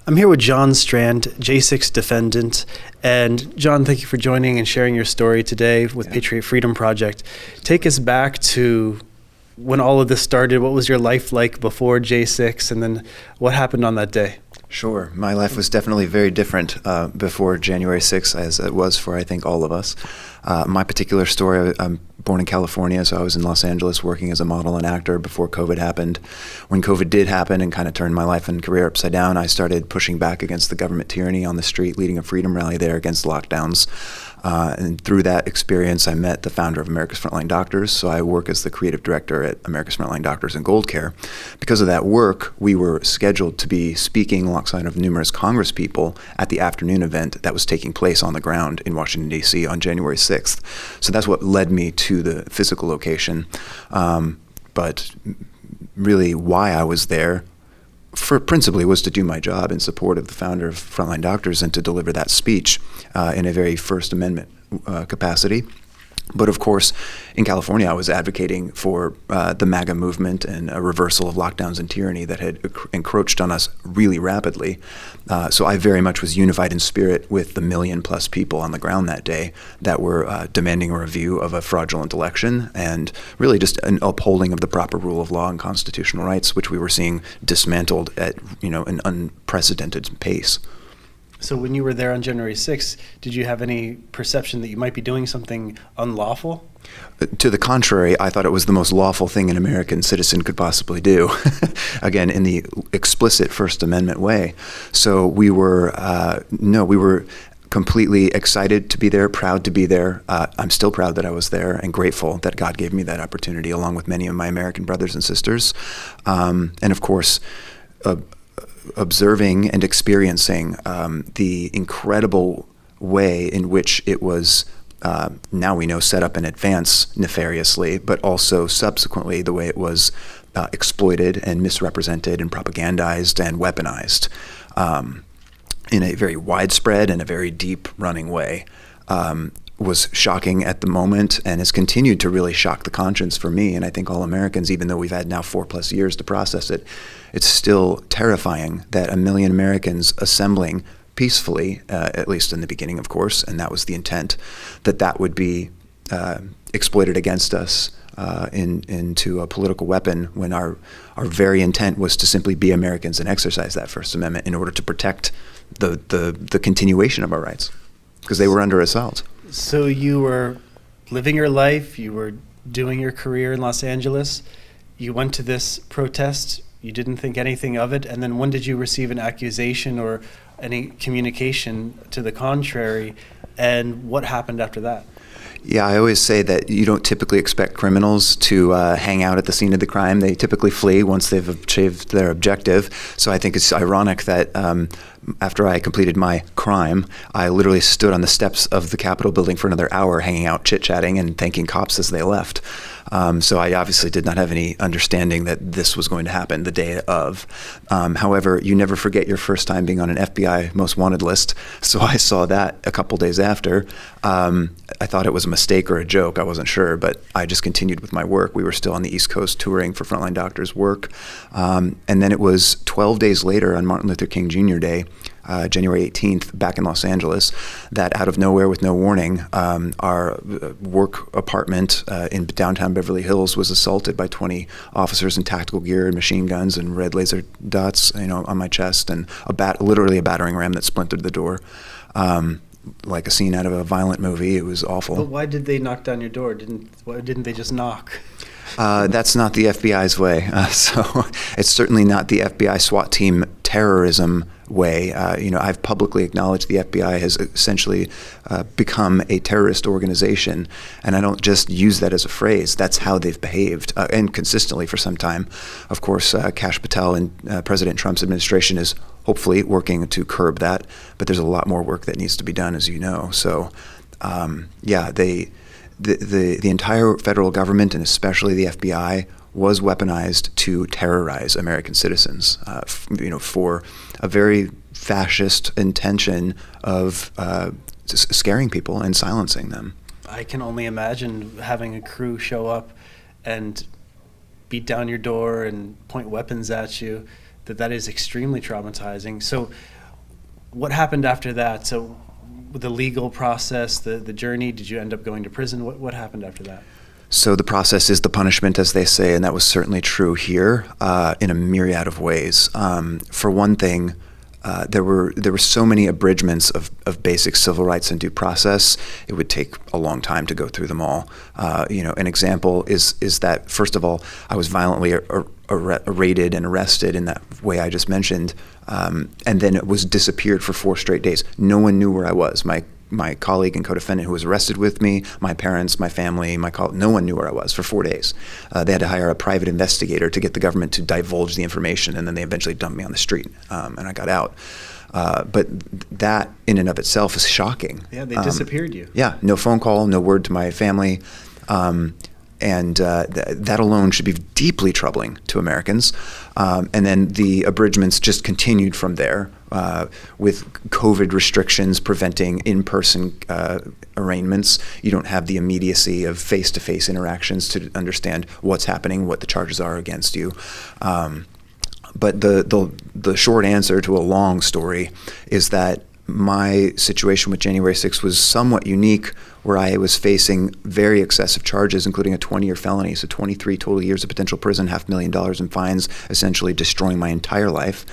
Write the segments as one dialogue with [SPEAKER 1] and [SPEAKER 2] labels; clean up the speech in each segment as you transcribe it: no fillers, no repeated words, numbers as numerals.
[SPEAKER 1] I'm here with John Strand, J6 Defendant. And John, thank you for joining and sharing your story today with Patriot Freedom Project. Take us back to when all of this started. What was your life like before J6, and then what happened on that day?
[SPEAKER 2] Sure. My life was definitely very different before January 6th, as it was for, I think, all of us. My particular story, I'm born in California, so I was in Los Angeles working as a model and actor before COVID happened. When COVID did happen and kind of turned my life and career upside down, I started pushing back against the government tyranny on the street, leading a freedom rally there against lockdowns. And through that experience, I met the founder of America's Frontline Doctors. So I work as the creative director at America's Frontline Doctors and Gold Care. Because of that work, we were scheduled to be speaking alongside of numerous Congress people at the afternoon event that was taking place on the ground in Washington, D.C. on January 6th. So that's what led me to the physical location. But really why I was there principally was to do my job in support of the founder of Frontline Doctors and to deliver that speech in a very First Amendment capacity. But of course, in California, I was advocating for the MAGA movement and a reversal of lockdowns and tyranny that had encroached on us really rapidly. So I very much was unified in spirit with the 1 million+ people on the ground that day that were demanding a review of a fraudulent election and really just an upholding of the proper rule of law and constitutional rights, which we were seeing dismantled at an unprecedented pace.
[SPEAKER 1] So when you were there on January 6th, did you have any perception that you might be doing something unlawful?
[SPEAKER 2] To the contrary, I thought it was the most lawful thing an American citizen could possibly do, again, in the explicit First Amendment way. So we were completely excited to be there, proud to be there. I'm still proud that I was there and grateful that God gave me that opportunity along with many of my American brothers and sisters. And of course, observing and experiencing the incredible way in which it was, now we know, set up in advance nefariously, but also subsequently the way it was exploited and misrepresented and propagandized and weaponized in a very widespread and a very deep-running way. Was shocking at the moment and has continued to really shock the conscience for me and I think all Americans, even though we've had now 4+ years to process it. It's still terrifying that 1 million Americans assembling peacefully, at least in the beginning, of course, and that was the intent, that would be exploited against us into a political weapon when our very intent was to simply be Americans and exercise that First Amendment in order to protect the continuation of our rights, because they were under assault.
[SPEAKER 1] So you were living your life, you were doing your career in Los Angeles, you went to this protest, you didn't think anything of it, and then when did you receive an accusation or any communication to the contrary, and what happened after that?
[SPEAKER 2] Yeah, I always say that you don't typically expect criminals to hang out at the scene of the crime. They typically flee once they've achieved their objective. So I think it's ironic that after I completed my crime, I literally stood on the steps of the Capitol building for another hour hanging out, chit-chatting, and thanking cops as they left. So I obviously did not have any understanding that this was going to happen the day of. However, you never forget your first time being on an FBI most wanted list. So I saw that a couple days after. I thought it was a mistake or a joke. I wasn't sure, but I just continued with my work. We were still on the East Coast touring for Frontline Doctors work. And then it was 12 days later on Martin Luther King Jr. Day, January 18th, back in Los Angeles, that out of nowhere with no warning, our work apartment in downtown Beverly Hills was assaulted by 20 officers in tactical gear and machine guns and red laser dots, on my chest, and literally a battering ram that splintered the door. Like a scene out of a violent movie. It was awful.
[SPEAKER 1] But why did they knock down your door? Why didn't they just knock?
[SPEAKER 2] That's not the FBI's way. So it's certainly not the FBI SWAT team terrorism way. I've publicly acknowledged the FBI has essentially become a terrorist organization, and I don't just use that as a phrase. That's how they've behaved, and consistently for some time. Of course, Kash Patel and President Trump's administration is hopefully working to curb that, but there's a lot more work that needs to be done, as you know. So, the entire federal government, and especially the FBI, was weaponized to terrorize American citizens, for a very fascist intention of scaring people and silencing them.
[SPEAKER 1] I can only imagine having a crew show up and beat down your door and point weapons at you, that is extremely traumatizing. So what happened after that? So with the legal process, the journey, did you end up going to prison? What happened after that?
[SPEAKER 2] So the process is the punishment, as they say, and that was certainly true here in a myriad of ways. For one thing, there were so many abridgments of basic civil rights and due process. It would take a long time to go through them all. An example is that, first of all, I was violently raided and arrested in that way I just mentioned, and then it was disappeared for 4 straight days. No one knew where I was. My colleague and co-defendant who was arrested with me, my parents, my family, no one knew where I was for 4 days. They had to hire a private investigator to get the government to divulge the information, and then they eventually dumped me on the street, and I got out. But that in and of itself is shocking.
[SPEAKER 1] Yeah, they disappeared you.
[SPEAKER 2] Yeah, no phone call, no word to my family. That alone should be deeply troubling to Americans. And then the abridgments just continued from there, with COVID restrictions preventing in-person arraignments. You don't have the immediacy of face-to-face interactions to understand what's happening, what the charges are against you. But the short answer to a long story is that my situation with January 6th was somewhat unique, where I was facing very excessive charges, including a 20-year felony, so 23 total years of potential prison, $500,000 in fines, essentially destroying my entire life.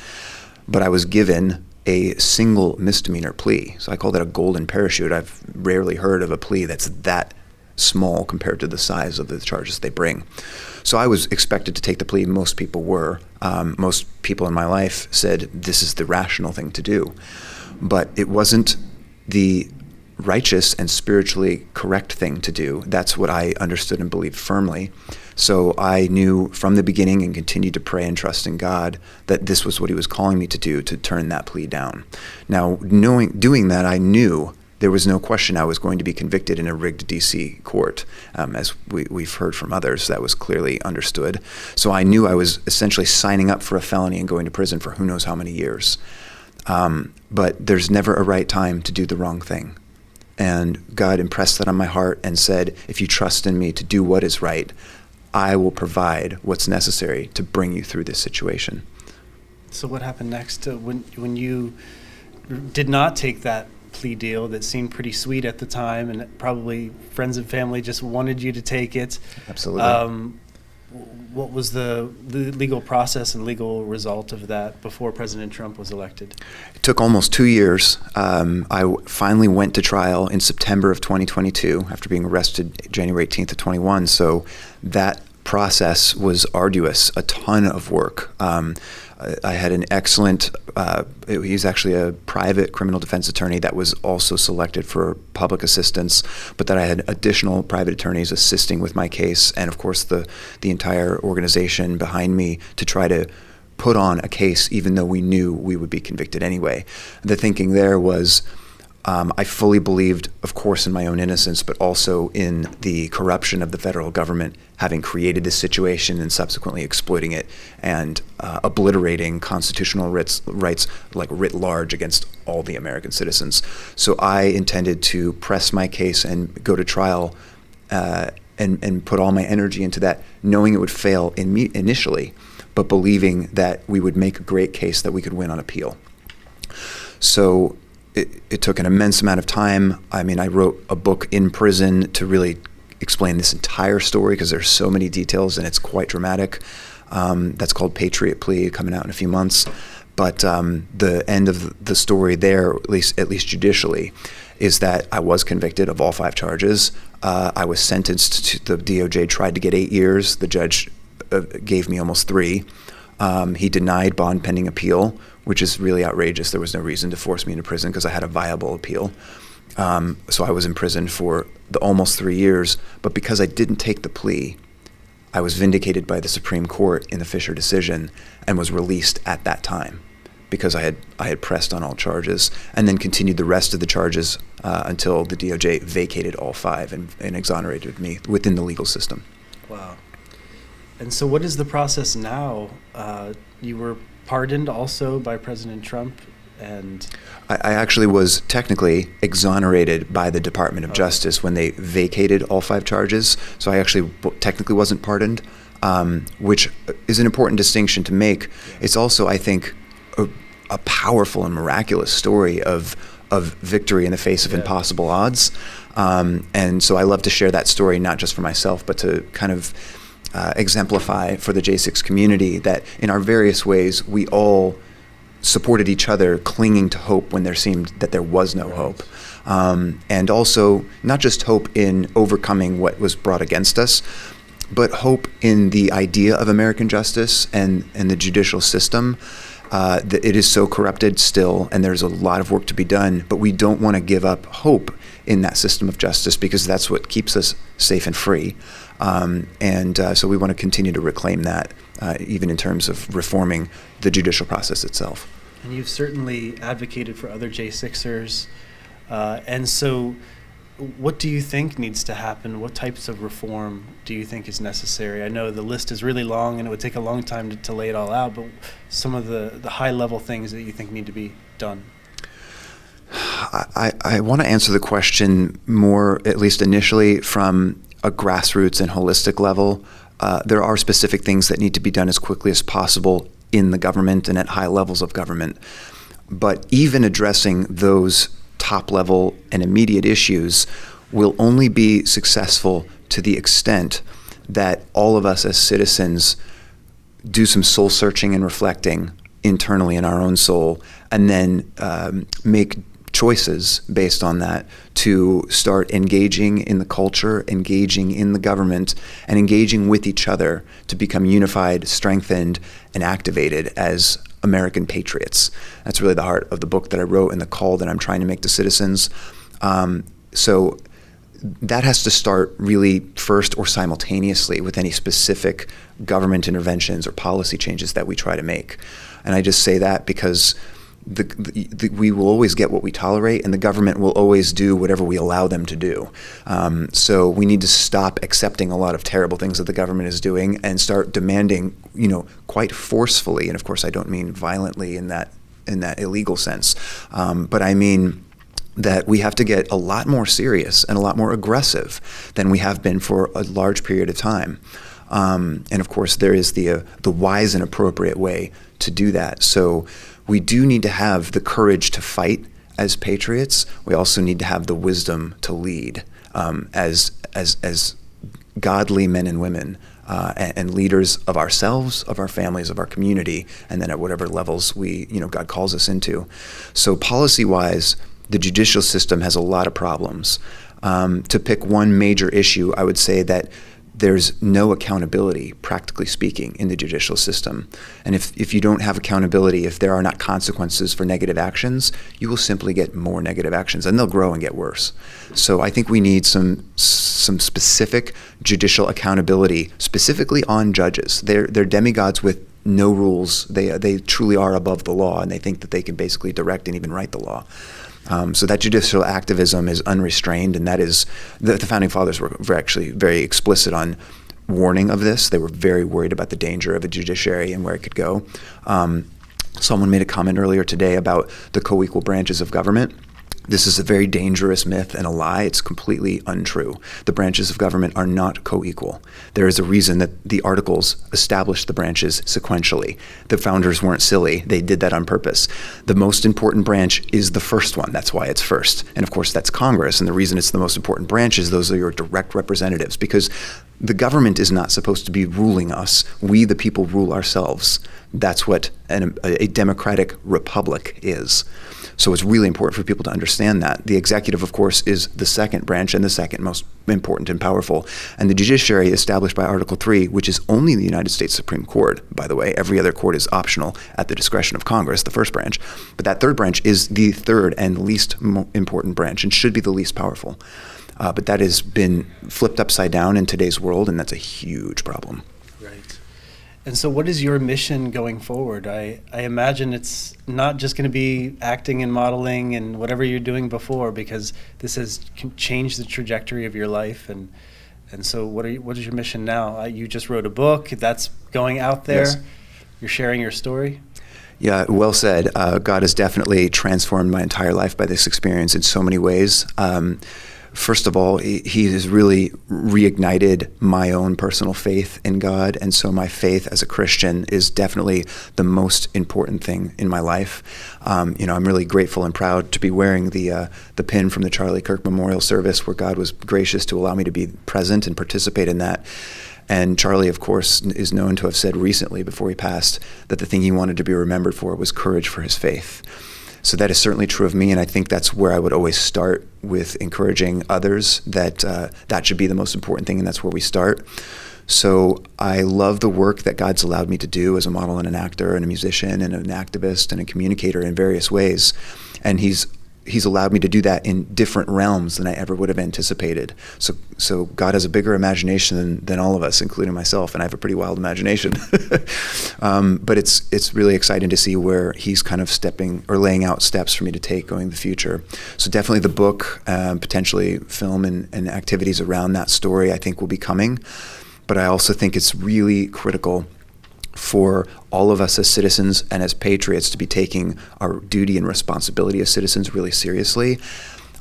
[SPEAKER 2] But I was given a single misdemeanor plea. So I call that a golden parachute. I've rarely heard of a plea that's that small compared to the size of the charges they bring. So I was expected to take the plea. Most people were. Most people in my life said this is the rational thing to do. But it wasn't the righteous and spiritually correct thing to do. That's what I understood and believed firmly. So I knew from the beginning, and continued to pray and trust in God, that this was what he was calling me to do, to turn that plea down. Now, doing that, I knew there was no question I was going to be convicted in a rigged D.C. court. As we've heard from others, that was clearly understood. So I knew I was essentially signing up for a felony and going to prison for who knows how many years. But there's never a right time to do the wrong thing. And God impressed that on my heart and said, if you trust in me to do what is right, I will provide what's necessary to bring you through this situation.
[SPEAKER 1] So what happened next when you did not take that plea deal that seemed pretty sweet at the time, and probably friends and family just wanted you to take it?
[SPEAKER 2] Absolutely.
[SPEAKER 1] What was the legal process and legal result of that before President Trump was elected?
[SPEAKER 2] It took almost 2 years. I finally went to trial in September of 2022 after being arrested January 18th of 21. So that process was arduous, a ton of work. I had an excellent, he's actually a private criminal defense attorney that was also selected for public assistance, but that I had additional private attorneys assisting with my case, and of course the entire organization behind me to try to put on a case, even though we knew we would be convicted anyway. The thinking there was, I fully believed, of course, in my own innocence, but also in the corruption of the federal government having created this situation and subsequently exploiting it and obliterating constitutional rights like writ large against all the American citizens. So I intended to press my case and go to trial and put all my energy into that, knowing it would fail initially, but believing that we would make a great case that we could win on appeal. So it took an immense amount of time. I mean, I wrote a book in prison to really explain this entire story because there's so many details and it's quite dramatic. That's called Patriot Plea, coming out in a few months. But the end of the story there, at least judicially, is that I was convicted of all 5 charges. I was sentenced to, the DOJ tried to get 8 years. The judge gave me almost 3. He denied bond pending appeal, which is really outrageous. There was no reason to force me into prison because I had a viable appeal. So I was in prison for the almost 3 years, but because I didn't take the plea, I was vindicated by the Supreme Court in the Fisher decision and was released at that time because I had pressed on all charges and then continued the rest of the charges until the DOJ vacated all 5 and exonerated me within the legal system.
[SPEAKER 1] Wow. And so what is the process now? You were pardoned also by President Trump, and
[SPEAKER 2] I actually was technically exonerated by the Department of Justice when they vacated all 5 charges. So I actually technically wasn't pardoned, which is an important distinction to make. It's also, I think, a powerful and miraculous story of victory in the face of impossible odds. And so I love to share that story, not just for myself, but to kind of exemplify for the J6 community that in our various ways, we all supported each other, clinging to hope when there seemed that there was no hope. And also not just hope in overcoming what was brought against us, but hope in the idea of American justice and the judicial system. That it is so corrupted still, and there's a lot of work to be done, but we don't want to give up hope in that system of justice because that's what keeps us safe and free. So we want to continue to reclaim that, even in terms of reforming the judicial process itself.
[SPEAKER 1] And you've certainly advocated for other J6ers. And so what do you think needs to happen? What types of reform do you think is necessary? I know the list is really long and it would take a long time to lay it all out, but some of the high-level things that you think need to be done.
[SPEAKER 2] I want to answer the question more, at least initially, from a grassroots and holistic level. There are specific things that need to be done as quickly as possible in the government and at high levels of government. But even addressing those top-level and immediate issues will only be successful to the extent that all of us as citizens do some soul-searching and reflecting internally in our own soul, and then make choices based on that to start engaging in the culture, engaging in the government, and engaging with each other to become unified, strengthened, and activated as American patriots. That's really the heart of the book that I wrote and the call that I'm trying to make to citizens. So that has to start really first or simultaneously with any specific government interventions or policy changes that we try to make. And I just say that because we will always get what we tolerate, and the government will always do whatever we allow them to do. So we need to stop accepting a lot of terrible things that the government is doing and start demanding, quite forcefully. And of course, I don't mean violently in that illegal sense, but I mean that we have to get a lot more serious and a lot more aggressive than we have been for a large period of time. And of course, there is the wise and appropriate way to do that. So we do need to have the courage to fight as patriots. We also need to have the wisdom to lead as godly men and women and leaders of ourselves, of our families, of our community, and then at whatever levels God calls us into. So policy-wise, the judicial system has a lot of problems. To pick one major issue, I would say that there's no accountability, practically speaking, in the judicial system. And if you don't have accountability, if there are not consequences for negative actions, you will simply get more negative actions, and they'll grow and get worse. So I think we need some specific judicial accountability, specifically on judges. They're demigods with no rules. They truly are above the law, and they think that they can basically direct and even write the law. So that judicial activism is unrestrained, and that is, the Founding Fathers were actually very explicit on warning of this. They were very worried about the danger of a judiciary and where it could go. Someone made a comment earlier today about the co-equal branches of government. This is a very dangerous myth and a lie. It's completely untrue. The branches of government are not co-equal. There is a reason that the Articles established the branches sequentially. The founders weren't silly. They did that on purpose. The most important branch is the first one. That's why it's first. And of course, that's Congress. And the reason it's the most important branch is those are your direct representatives, because the government is not supposed to be ruling us. We, the people, rule ourselves. That's what a democratic republic is. So it's really important for people to understand that. The executive, of course, is the second branch and the second most important and powerful. And the judiciary, established by Article 3, which is only the United States Supreme Court, by the way. Every other court is optional at the discretion of Congress, the first branch. But that third branch is the third and least important branch and should be the least powerful. But that has been flipped upside down in today's world, and that's a huge problem.
[SPEAKER 1] Right. And so what is your mission going forward? I imagine it's not just going to be acting and modeling and whatever you're doing before, because this has changed the trajectory of your life. And so what is your mission now? You just wrote a book that's going out there.
[SPEAKER 2] Yes.
[SPEAKER 1] You're sharing your story.
[SPEAKER 2] Yeah, well said. God has definitely transformed my entire life by this experience in so many ways. First of all, he has really reignited my own personal faith in God, and so my faith as a Christian is definitely the most important thing in my life. I'm really grateful and proud to be wearing the pin from the Charlie Kirk Memorial Service, where God was gracious to allow me to be present and participate in that. And Charlie, of course, is known to have said recently, before he passed, that the thing he wanted to be remembered for was courage for his faith. So that is certainly true of me, and I think that's where I would always start, with encouraging others that that should be the most important thing, and that's where we start. So I love the work that God's allowed me to do as a model and an actor and a musician and an activist and a communicator in various ways. And He's allowed me to do that in different realms than I ever would have anticipated. So God has a bigger imagination than all of us, including myself, and I have a pretty wild imagination. But it's really exciting to see where He's kind of laying out steps for me to take going in the future. So definitely the book, potentially film and activities around that story, I think will be coming. But I also think it's really critical for all of us as citizens and as patriots to be taking our duty and responsibility as citizens really seriously.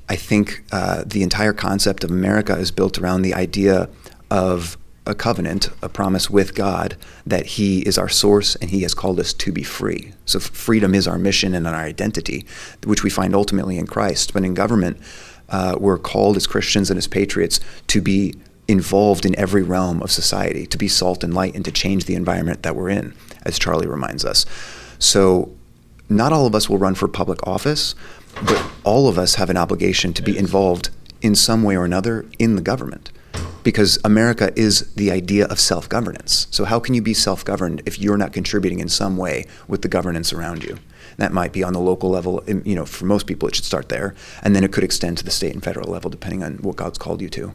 [SPEAKER 2] I think the entire concept of America is built around the idea of a covenant, a promise with God that He is our source and He has called us to be free. So freedom is our mission and our identity, which we find ultimately in Christ. But in government, we're called as Christians and as patriots to be involved in every realm of society, to be salt and light and to change the environment that we're in, as Charlie reminds us. So not all of us will run for public office, but all of us have an obligation to be involved in some way or another in the government, because America is the idea of self-governance. So how can you be self-governed if you're not contributing in some way with the governance around you? That might be on the local level. For most people, it should start there, and then it could extend to the state and federal level, depending on what God's called you to.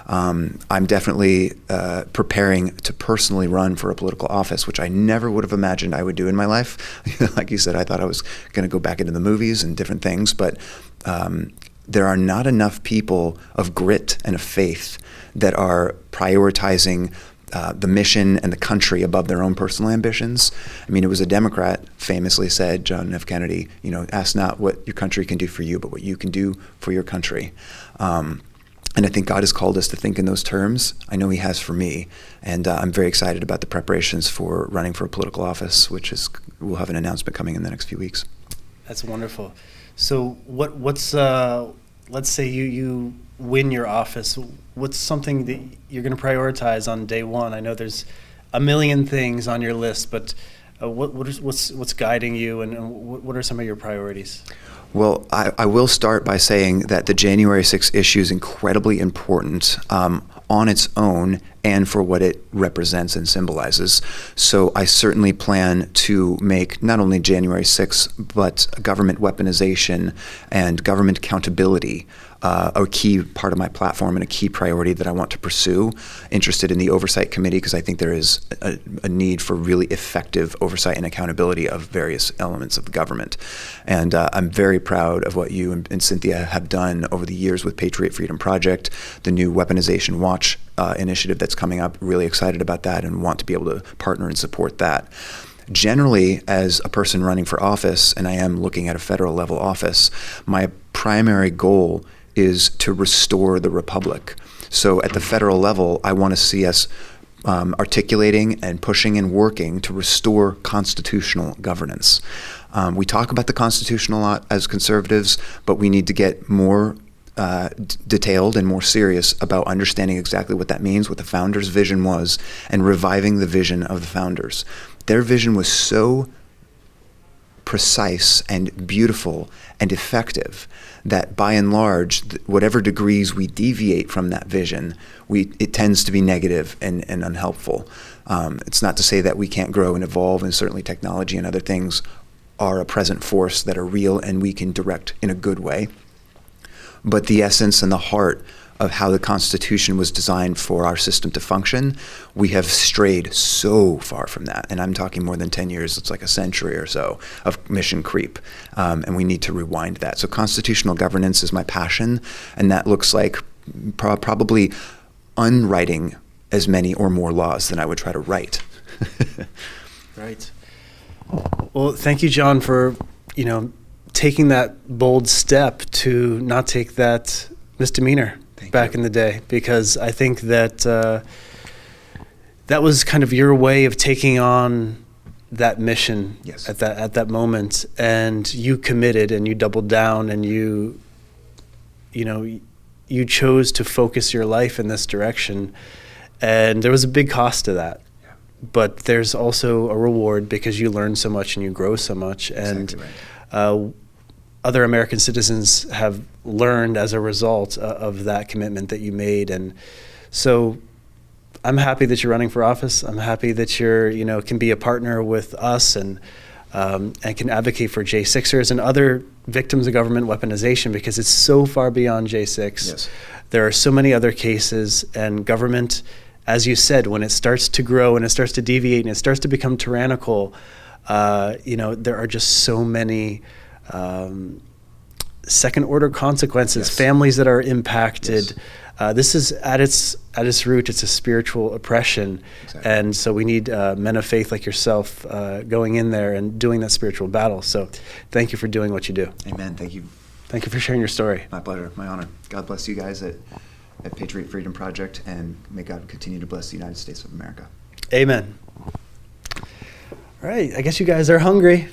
[SPEAKER 2] I'm definitely preparing to personally run for a political office, which I never would have imagined I would do in my life. Like you said, I thought I was going to go back into the movies and different things, but there are not enough people of grit and of faith that are prioritizing the mission and the country above their own personal ambitions. I mean, it was a Democrat famously said, John F. Kennedy, ask not what your country can do for you, but what you can do for your country. And I think God has called us to think in those terms. I know He has for me. And I'm very excited about the preparations for running for a political office, we'll have an announcement coming in the next few weeks.
[SPEAKER 1] That's wonderful. So what's let's say you win your office, what's something that you're going to prioritize on day one? I know there's a million things on your list, but what's guiding you, and what are some of your priorities?
[SPEAKER 2] Well, I will start by saying that the January 6th issue is incredibly important on its own and for what it represents and symbolizes. So I certainly plan to make not only January 6th, but government weaponization and government accountability a key part of my platform and a key priority that I want to pursue. Interested in the Oversight Committee because I think there is a need for really effective oversight and accountability of various elements of the government. And I'm very proud of what you and Cynthia have done over the years with Patriot Freedom Project, the new Weaponization Watch initiative that's coming up. Really excited about that and want to be able to partner and support that. Generally, as a person running for office, and I am looking at a federal level office, my primary goal is to restore the republic. So at the federal level, I want to see us articulating and pushing and working to restore constitutional governance. We talk about the Constitution a lot as conservatives, but we need to get more detailed and more serious about understanding exactly what that means, what the founders' vision was, and reviving the vision of the founders. Their vision was so precise and beautiful and effective that by and large, whatever degrees we deviate from that vision, it tends to be negative and unhelpful. It's not to say that we can't grow and evolve, and certainly technology and other things are a present force that are real and we can direct in a good way. But the essence and the heart of how the Constitution was designed for our system to function, we have strayed so far from that. And I'm talking more than 10 years, it's like a century or so of mission creep. And we need to rewind that. So constitutional governance is my passion, and that looks like probably unwriting as many or more laws than I would try to write.
[SPEAKER 1] Right. Well, thank you, John, for, taking that bold step to not take that misdemeanor
[SPEAKER 2] Thank
[SPEAKER 1] back
[SPEAKER 2] you.
[SPEAKER 1] in the day, because I think that that was kind of your way of taking on that mission
[SPEAKER 2] Yes.
[SPEAKER 1] at that moment, and you committed and you doubled down, and you chose to focus your life in this direction, and there was a big cost to that.
[SPEAKER 2] Yeah.
[SPEAKER 1] But there's also a reward because you learn so much and you grow so much, and
[SPEAKER 2] Exactly right.
[SPEAKER 1] other American citizens have learned as a result of that commitment that you made. And so I'm happy that you're running for office. I'm happy that you're, can be a partner with us and can advocate for J6ers and other victims of government weaponization, because it's so far beyond J6.
[SPEAKER 2] Yes.
[SPEAKER 1] There are so many other cases, and government, as you said, when it starts to grow and it starts to deviate and it starts to become tyrannical, there are just so many second order consequences,
[SPEAKER 2] Yes.
[SPEAKER 1] families that are impacted.
[SPEAKER 2] Yes.
[SPEAKER 1] This is at its root, it's a spiritual oppression.
[SPEAKER 2] Exactly.
[SPEAKER 1] And so we need men of faith like yourself going in there and doing that spiritual battle. So thank you for doing what you do.
[SPEAKER 2] Amen. Thank you.
[SPEAKER 1] Thank you for sharing your story.
[SPEAKER 2] My pleasure. My honor. God bless you guys at Patriot Freedom Project, and may God continue to bless the United States of America.
[SPEAKER 1] Amen. All right, I guess you guys are hungry.